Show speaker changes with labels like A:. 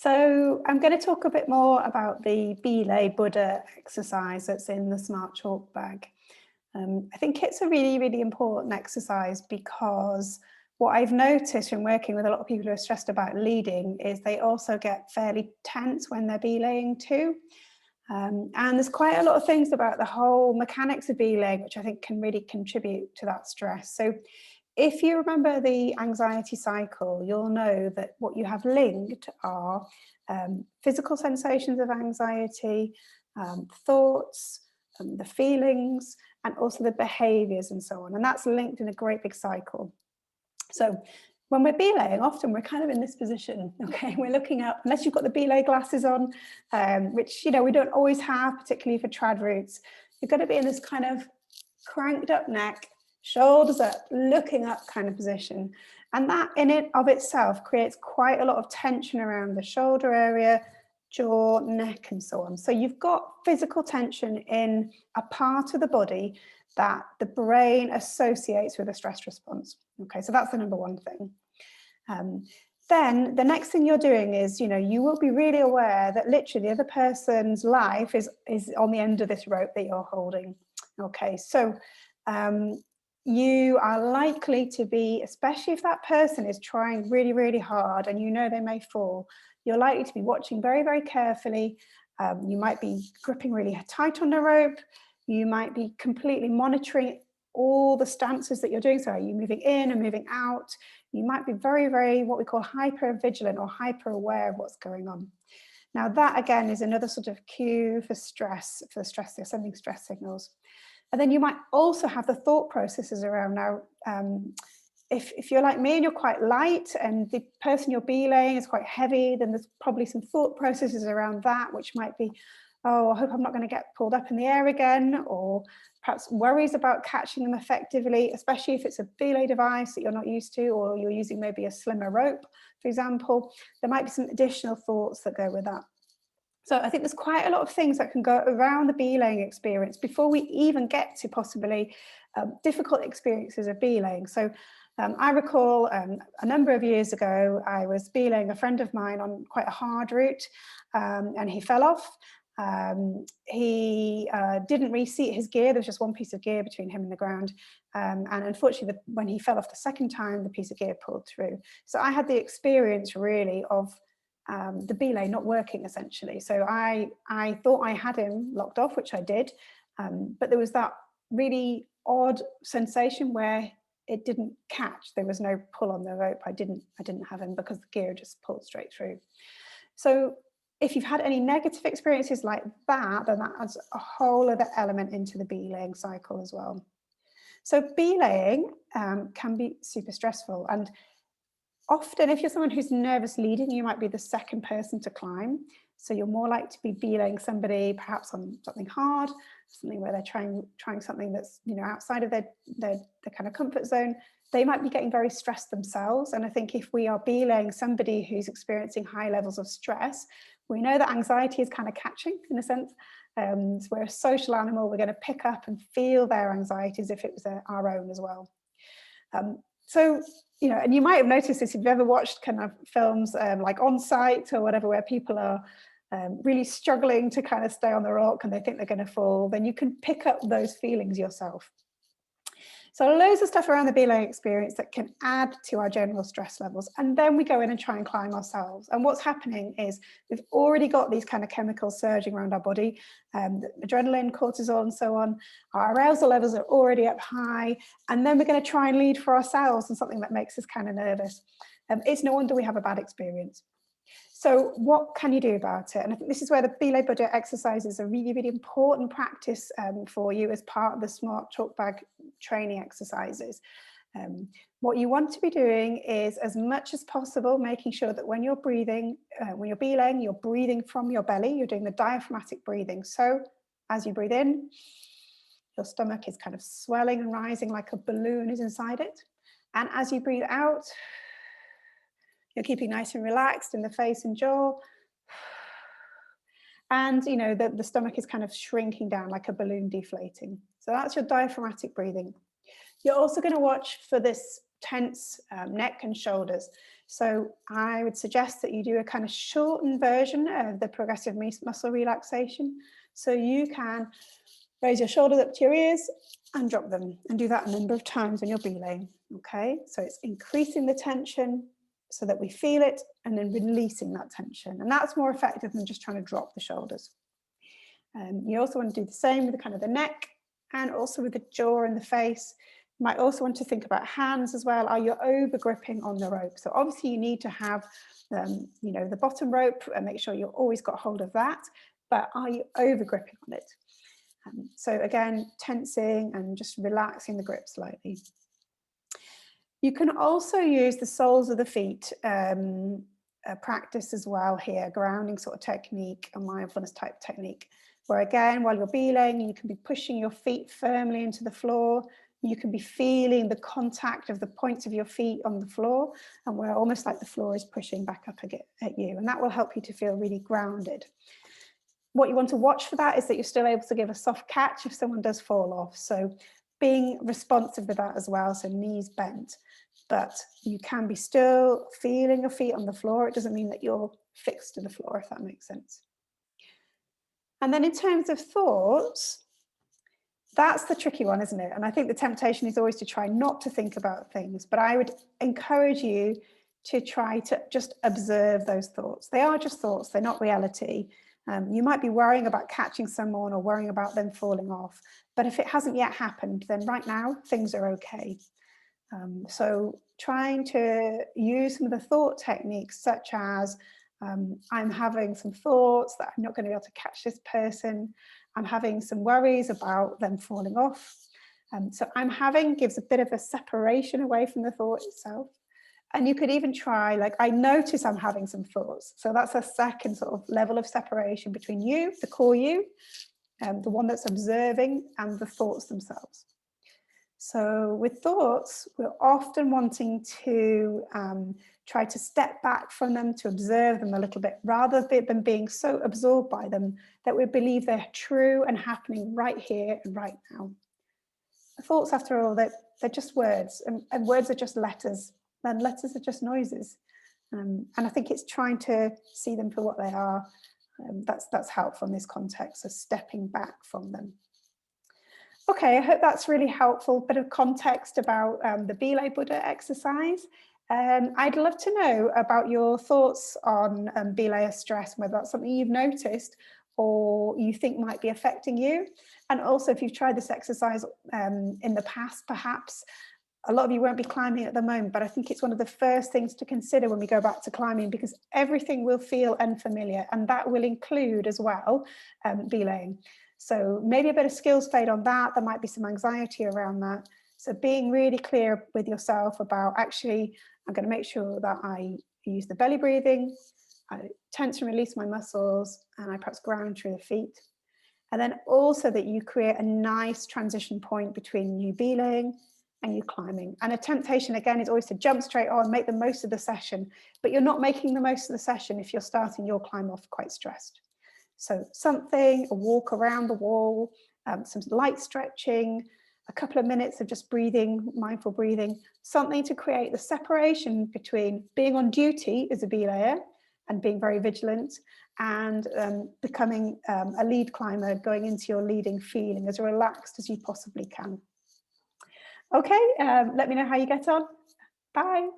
A: So I'm going to talk a bit more about the Belay Buddha exercise that's in the Smart Chalk bag. I think it's a really, really important exercise because what I've noticed from working with a lot of people who are stressed about leading is they also get fairly tense when they're belaying too. And there's quite a lot of things about the whole mechanics of belaying which I think can really contribute to that stress. So if you remember the anxiety cycle, you'll know that what you have linked are physical sensations of anxiety, thoughts, the feelings, and also the behaviors and so on. And that's linked in a great big cycle. So when we're belaying, often we're kind of in this position, okay? We're looking up, unless you've got the belay glasses on, which, you know, we don't always have, particularly for trad routes. You're going to be in this kind of cranked up neck, shoulders up, looking up kind of position. And that in it of itself creates quite a lot of tension around the shoulder area, jaw, neck, and so on. So you've got physical tension in a part of the body that the brain associates with a stress response. Okay, so that's the number one thing. Then the next thing you're doing is, you know, you will be really aware that literally the other person's life is on the end of this rope that you're holding. Okay, so you are likely to be, especially if that person is trying really, really hard and you know they may fall, you're likely to be watching very, very carefully. You might be gripping really tight on the rope. You might be completely monitoring all the stances that you're doing. So are you moving in and moving out? You might be very, very what we call hyper vigilant or hyper aware of what's going on. Now that again is another sort of cue for stress, they're sending stress signals. And then you might also have the thought processes around now. If you're like me and you're quite light and the person you're belaying is quite heavy, then there's probably some thought processes around that, which might be, oh, I hope I'm not going to get pulled up in the air again, or perhaps worries about catching them effectively, especially if it's a belay device that you're not used to, or you're using maybe a slimmer rope, for example. There might be some additional thoughts that go with that. So I think there's quite a lot of things that can go around the belaying experience before we even get to possibly difficult experiences of belaying. So I recall a number of years ago, I was belaying a friend of mine on quite a hard route and he fell off. He didn't reseat his gear. There was just one piece of gear between him and the ground. And unfortunately, when he fell off the second time, the piece of gear pulled through. So I had the experience really of the belay not working essentially. So I thought I had him locked off, which I did. But there was that really odd sensation where it didn't catch. There was no pull on the rope. I didn't have him because the gear just pulled straight through. So if you've had any negative experiences like that, then that adds a whole other element into the belaying cycle as well. So belaying can be super stressful, and often if you're someone who's nervous leading, you might be the second person to climb. So you're more likely to be belaying somebody perhaps on something hard, something where they're trying something that's, you know, outside of their kind of comfort zone. They might be getting very stressed themselves. And I think if we are belaying somebody who's experiencing high levels of stress, we know that anxiety is kind of catching in a sense. So we're a social animal. We're going to pick up and feel their anxiety as if it was our own as well. So, you know, and you might have noticed this if you've ever watched kind of films like On Site or whatever, where people are really struggling to kind of stay on the rock and they think they're going to fall, then you can pick up those feelings yourself. So loads of stuff around the belaying experience that can add to our general stress levels. And then we go in and try and climb ourselves. And what's happening is we've already got these kind of chemicals surging around our body, adrenaline, cortisol, and so on. Our arousal levels are already up high. And then we're going to try and lead for ourselves on something that makes us kind of nervous. It's no wonder we have a bad experience. So what can you do about it? And I think this is where the Belay Buddha exercise is a really, really important practice for you as part of the Smart Chalk Bag training exercises. What you want to be doing is, as much as possible, making sure that when you're breathing, when you're belaying, you're breathing from your belly. You're doing the diaphragmatic breathing. So as you breathe in, your stomach is kind of swelling and rising like a balloon is inside it. And as you breathe out, you're keeping nice and relaxed in the face and jaw. And, you know, the stomach is kind of shrinking down like a balloon deflating. So that's your diaphragmatic breathing. You're also going to watch for this tense neck and shoulders. So I would suggest that you do a kind of shortened version of the progressive muscle relaxation. So you can raise your shoulders up to your ears and drop them, and do that a number of times when you're belaying. Okay, so it's increasing the tension so that we feel it, and then releasing that tension. And that's more effective than just trying to drop the shoulders. You also want to do the same with the kind of the neck, and also with the jaw and the face. You might also want to think about hands as well. Are you over gripping on the rope? So obviously you need to have the bottom rope, and make sure you've always got hold of that, but are you over gripping on it? So again, tensing and just relaxing the grip slightly. You can also use the soles of the feet practice as well here, grounding sort of technique, a mindfulness type technique, where again, while you're belaying, you can be pushing your feet firmly into the floor. You can be feeling the contact of the points of your feet on the floor, and where almost like the floor is pushing back up at you, and that will help you to feel really grounded. What you want to watch for that is that you're still able to give a soft catch if someone does fall off. So being responsive with that as well, so knees bent, but you can be still feeling your feet on the floor. It doesn't mean that you're fixed to the floor, if that makes sense. And then in terms of thoughts, that's the tricky one, isn't it? And I think the temptation is always to try not to think about things, but I would encourage you to try to just observe those thoughts. They are just thoughts, they're not reality. You might be worrying about catching someone or worrying about them falling off, but if it hasn't yet happened, then right now things are okay. So trying to use some of the thought techniques, such as I'm having some thoughts that I'm not going to be able to catch this person. I'm having some worries about them falling off. So I'm having gives a bit of a separation away from the thought itself. And you could even try, like, I notice I'm having some thoughts. So that's a second sort of level of separation between you, the core you, the one that's observing, and the thoughts themselves. So with thoughts, we're often wanting to try to step back from them, to observe them a little bit, rather than being so absorbed by them that we believe they're true and happening right here and right now. The thoughts, after all, they're just words, and words are just letters, and letters are just noises. And I think it's trying to see them for what they are. That's helpful in this context, so stepping back from them. Okay, I hope that's really helpful. Bit of context about the Belay Buddha exercise. I'd love to know about your thoughts on Belay stress, whether that's something you've noticed or you think might be affecting you. And also if you've tried this exercise in the past, perhaps. A lot of you won't be climbing at the moment, but I think it's one of the first things to consider when we go back to climbing, because everything will feel unfamiliar, and that will include as well belaying. So maybe a bit of skills fade on that. There might be some anxiety around that. So being really clear with yourself about, actually, I'm going to make sure that I use the belly breathing, I tense and release my muscles, and I perhaps ground through the feet. And then also that you create a nice transition point between you belaying and you climbing. And a temptation, again, is always to jump straight on, make the most of the session, but you're not making the most of the session if you're starting your climb off quite stressed. So something, a walk around the wall, some light stretching, a couple of minutes of just breathing, mindful breathing, something to create the separation between being on duty as a belayer and being very vigilant, and becoming a lead climber, going into your leading feeling as relaxed as you possibly can. Okay, let me know how you get on. Bye.